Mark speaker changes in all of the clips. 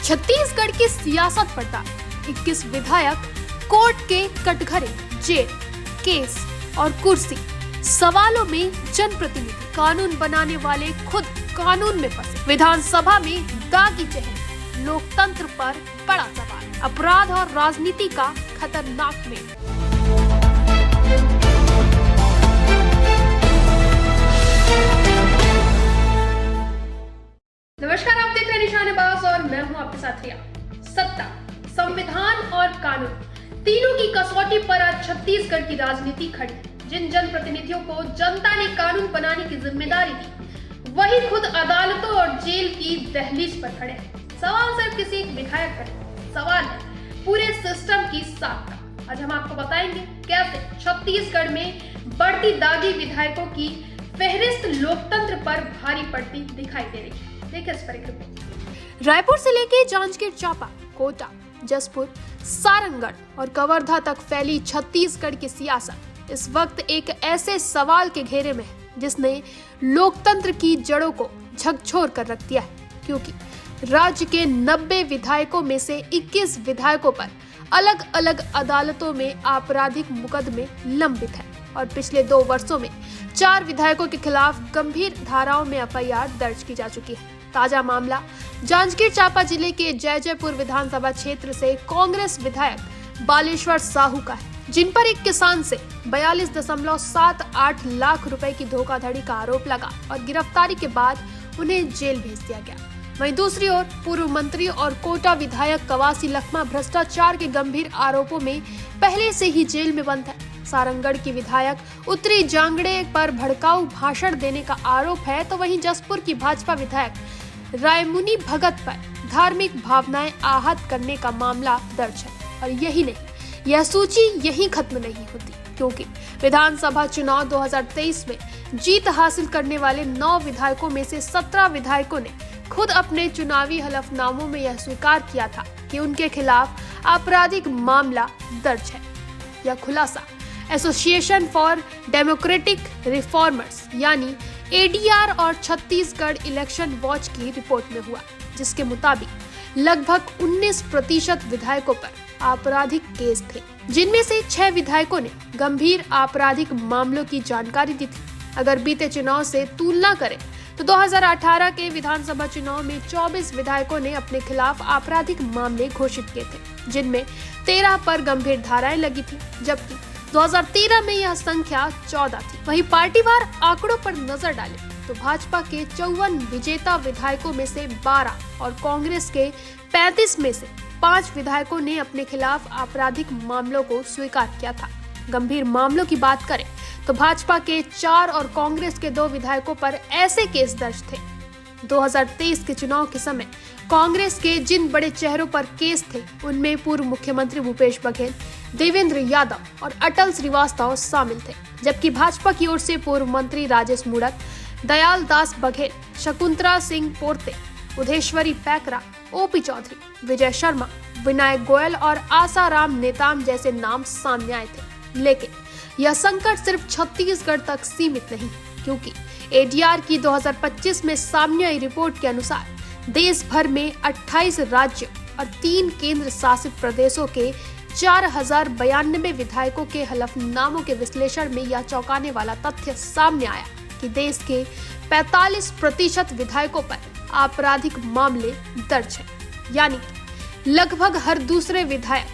Speaker 1: छत्तीसगढ़ की सियासत पड़ता 21 विधायक, कोर्ट के कटघरे, जेल, केस और कुर्सी, सवालों में जनप्रतिनिधि, कानून बनाने वाले खुद कानून में फंसे, विधानसभा में दागी चेहरे, लोकतंत्र पर बड़ा सवाल, अपराध और राजनीति का खतरनाक मेल। नमस्कार, आप देख रहे हैं निशान बास और मैं हूं आपके साथ रिया। सत्ता, संविधान और कानून तीनों की कसौटी पर आज छत्तीसगढ़ की राजनीति खड़ी। जिन जनप्रतिनिधियों को जनता ने कानून बनाने की जिम्मेदारी दी, वही खुद अदालतों और जेल की दहलीज पर खड़े हैं। सवाल सिर्फ किसी एक विधायक का नहीं, सवाल है पूरे सिस्टम की साख का। आज हम आपको बताएंगे कैसे छत्तीसगढ़ में बढ़ती दागी विधायकों की फहरिस्त लोकतंत्र पर भारी पड़ती दिखाई दे रही है। देखिए इस पर एक रिपोर्ट। रायपुर से लेके जांजगीर चांपा, कोटा, जसपुर, सारंगढ़ और कवर्धा तक फैली छत्तीसगढ़ की सियासत इस वक्त एक ऐसे सवाल के घेरे में है जिसने लोकतंत्र की जड़ों को झकझोर कर रख दिया है, क्योंकि राज्य के 90 विधायकों में से 21 विधायकों पर अलग अलग अदालतों में आपराधिक मुकदमे लंबित है और पिछले 2 वर्षों में 4 विधायकों के खिलाफ गंभीर धाराओं में एफआईआर दर्ज की जा चुकी है। ताजा मामला जांजगीर चांपा जिले के जयजयपुर विधानसभा क्षेत्र से कांग्रेस विधायक बालेश्वर साहू का है, जिन पर एक किसान से 42.78 लाख रुपए की धोखाधड़ी का आरोप लगा और गिरफ्तारी के बाद उन्हें जेल भेज दिया गया। वहीं दूसरी ओर पूर्व मंत्री और कोटा विधायक कवासी लखमा भ्रष्टाचार के गंभीर आरोपों में पहले से ही जेल में बंद है। सारंगढ़ की विधायक उत्तरी जांगड़े पर भड़काऊ भाषण देने का आरोप है, तो वहीं जसपुर की भाजपा विधायक रायमुनि भगत पर धार्मिक भावनाएं आहत करने का मामला दर्ज है। और यही नहीं, यह सूची यहीं खत्म नहीं होती, क्योंकि विधानसभा चुनाव 2023 में जीत हासिल करने वाले 9 विधायकों में से 17 विधायकों ने खुद अपने चुनावी हलफनामों में यह स्वीकार किया था कि उनके खिलाफ आपराधिक मामला दर्ज है। यह खुलासा एसोसिएशन फॉर डेमोक्रेटिक रिफॉर्मर्स यानी एडीआर और छत्तीसगढ़ इलेक्शन वॉच की रिपोर्ट में हुआ, जिसके मुताबिक लगभग 19% विधायकों पर आपराधिक केस थे, जिनमें से 6 विधायकों ने गंभीर आपराधिक मामलों की जानकारी दी थी। अगर बीते चुनाव से तुलना करें तो 2018 के विधानसभा चुनाव में 24 विधायकों ने अपने खिलाफ आपराधिक मामले घोषित किए थे, जिनमें 13 पर गंभीर धाराएं लगी थी, जबकि 2013 में यह संख्या 14 थी। वहीं पार्टीवार आंकड़ों पर नजर डालें तो भाजपा के 54 विजेता विधायकों में से 12 और कांग्रेस के 35 में से 5 विधायकों ने अपने खिलाफ आपराधिक मामलों को स्वीकार किया था। गंभीर मामलों की बात करें तो भाजपा के 4 और कांग्रेस के 2 विधायकों पर ऐसे केस दर्ज थे। 2023 के चुनाव के समय कांग्रेस के जिन बड़े चेहरों पर केस थे, उनमें पूर्व मुख्यमंत्री भूपेश बघेल, देवेंद्र यादव और अटल श्रीवास्तव शामिल थे, जबकि भाजपा की ओर से पूर्व मंत्री राजेश मूणत, दयाल दास बघेल, शकुंतला सिंह पोर्ते, उदेश्वरी पैकरा, ओपी चौधरी, विजय शर्मा, विनायक गोयल और आसाराम नेताम जैसे नाम सामने आए थे। लेकिन यह संकट सिर्फ छत्तीसगढ़ तक सीमित नहीं, क्योंकि एडीआर की 2025 में सामने आई रिपोर्ट के अनुसार देश भर में 28 राज्यों और 3 केंद्र शासित प्रदेशों के 4092 विधायकों के हलफनामों के विश्लेषण में यह चौंकाने वाला तथ्य सामने आया कि देश के 45% विधायकों पर आपराधिक मामले दर्ज हैं, यानी लगभग हर दूसरे विधायक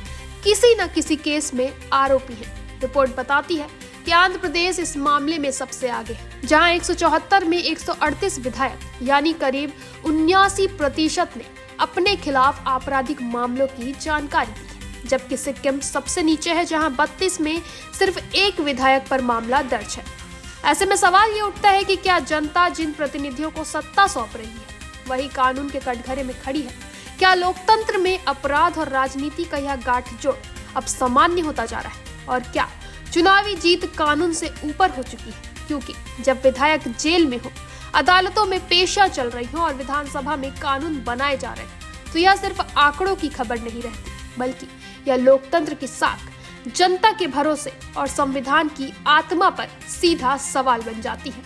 Speaker 1: किसी न किसी केस में आरोपी है। रिपोर्ट बताती है कि आंध्र प्रदेश इस मामले में सबसे आगे है, जहां 174 में 138 विधायक यानी करीब 79% ने अपने खिलाफ आपराधिक मामलों की जानकारी दी, जबकि सिक्किम सबसे नीचे है, जहां 32 में सिर्फ 1 विधायक पर मामला दर्ज है। ऐसे में सवाल ये उठता है कि क्या जनता जिन प्रतिनिधियों को सत्ता सौंप रही है, वही कानून के कटघरे में खड़ी है? क्या लोकतंत्र में अपराध और राजनीति का यह गाठजोड़ अब सामान्य होता जा रहा है? और क्या चुनावी जीत कानून से ऊपर हो चुकी है? क्योंकि जब विधायक जेल में हो, अदालतों में पेशियां चल रही हो और विधानसभा में कानून बनाए जा रहे हैं, तो यह सिर्फ आंकड़ों की खबर नहीं रहती, बल्कि यह लोकतंत्र की साख, जनता के भरोसे और संविधान की आत्मा पर सीधा सवाल बन जाती है।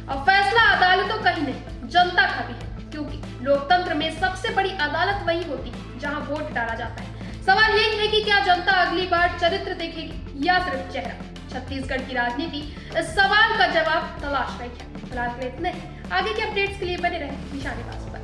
Speaker 1: अब फैसला अदालतों का ही नहीं, जनता का भी है। क्योंकि लोकतंत्र में सबसे बड़ी अदालत वही होती है जहां वोट डाला जाता है। सवाल यही है कि क्या जनता अगली बार चरित्र देखेगी या सिर्फ चेहरा। छत्तीसगढ़ की राजनीति इस सवाल का जवाब तलाश रही है। फिलहाल के लिए इतना ही। आगे के अपडेट्स के लिए बने रहे निशानेबाज पर।